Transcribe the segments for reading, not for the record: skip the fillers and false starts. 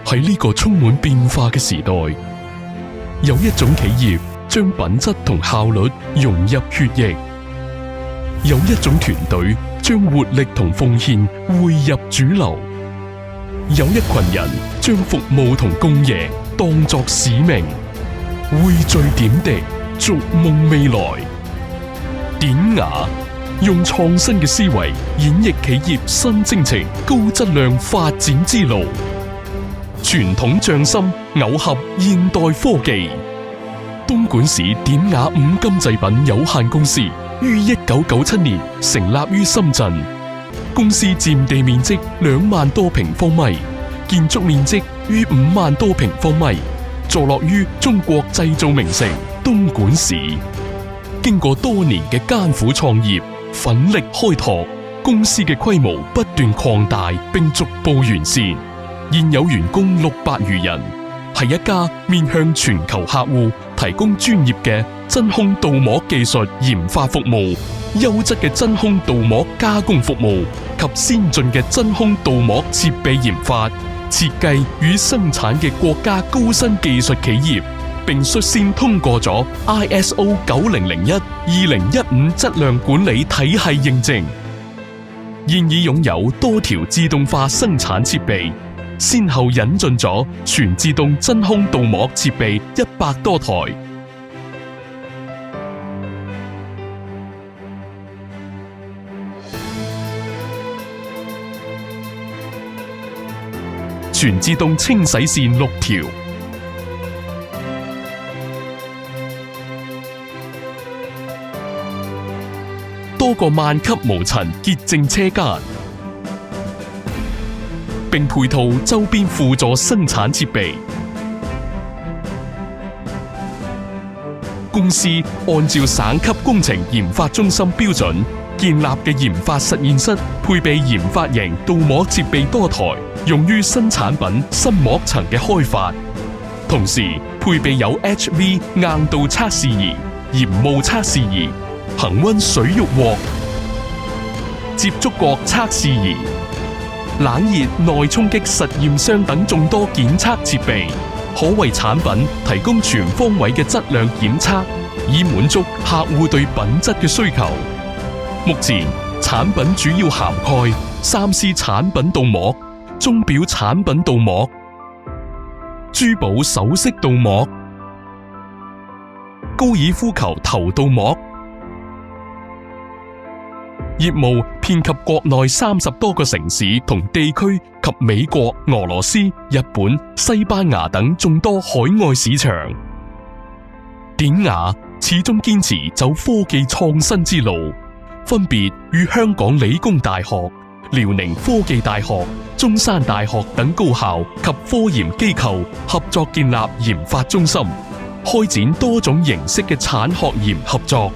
喺呢個充滿變化嘅時代，有一種企業將品質同效率融入血液，有一種團隊將活力同奉獻匯入主流，有一群人將服務同共贏當作使命，匯聚點滴，逐夢未來。典雅用創新嘅思維演繹企業新征程、高質量發展之路。傳統匠心耦合現代科技。東莞市典雅五金製品有限公司於1997年成立於深圳，公司佔地面積2萬多平方米，建築面積於5萬多平方米，坐落於中國製造名城東莞市。經過多年嘅艱苦創業、奮力開拓，公司嘅規模不斷擴大並逐步完善。現有員工600餘人，係一家面向全球客戶提供專業嘅真空鍍膜技術研發服務、優質嘅真空鍍膜加工服務及先進嘅真空鍍膜設備研發、設計與生產嘅國家高新技術企業，並率先通過咗 ISO 9001-2015質量管理體系認證。現已擁有多條自動化生產設備，先後引進咗全自動真空鍍膜設備100多台。全自動清洗線6條。多個萬級無塵潔淨車間，並配套周邊輔助生產設備。公司按照省級工程研發中心標準建立嘅研發實驗室，配備研發型鍍膜設備多台，用於新產品新膜層嘅開發。同時配備有 HV 硬度測試儀、鹽霧測試儀、恒溫水浴鑊、接觸角測試儀、冷熱內衝擊實驗箱等眾多檢測設備，可為產品提供全方位嘅質量檢測，以滿足客戶對品質嘅需求。目前產品主要涵蓋 3C 產品鍍膜、鐘錶產品鍍膜、珠寶首飾鍍膜、高爾夫球頭鍍膜。業務遍及國內30多個城市同地區及美國、俄羅斯、日本、西班牙等眾多海外市場。典雅始終堅持走科技創新之路，分別與香港理工大學、遼寧科技大學、中山大學等高校及科研機構合作建立研發中心，開展多種形式嘅產學研合作。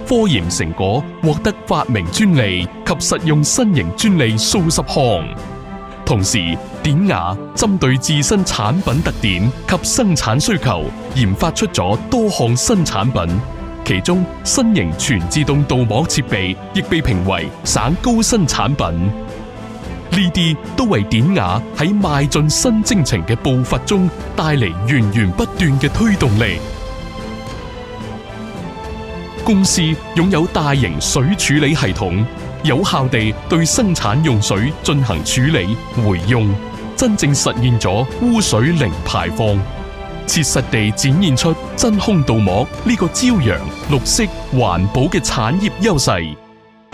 科研成果獲得發明專利及實用新型專利數十項。同時，典雅針對自身產品特點及生產需求，研發出咗多項新產品。其中，新型全自動鍍膜設備亦被評為省高新產品。呢啲都為典雅喺邁進新征程嘅步伐中帶嚟源源不斷嘅推動力。公司擁有大型水處理系統，有效地對生產用水進行處理回用，真正實現咗污水零排放，切實地展現出真空鍍膜呢個朝陽、綠色、環保嘅產業優勢。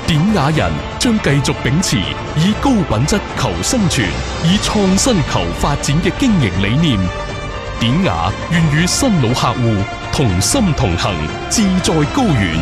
典雅人將繼續秉持以高品質求生存、以創新求發展嘅經營理念。典雅願與新老客戶同心同行，志在高遠。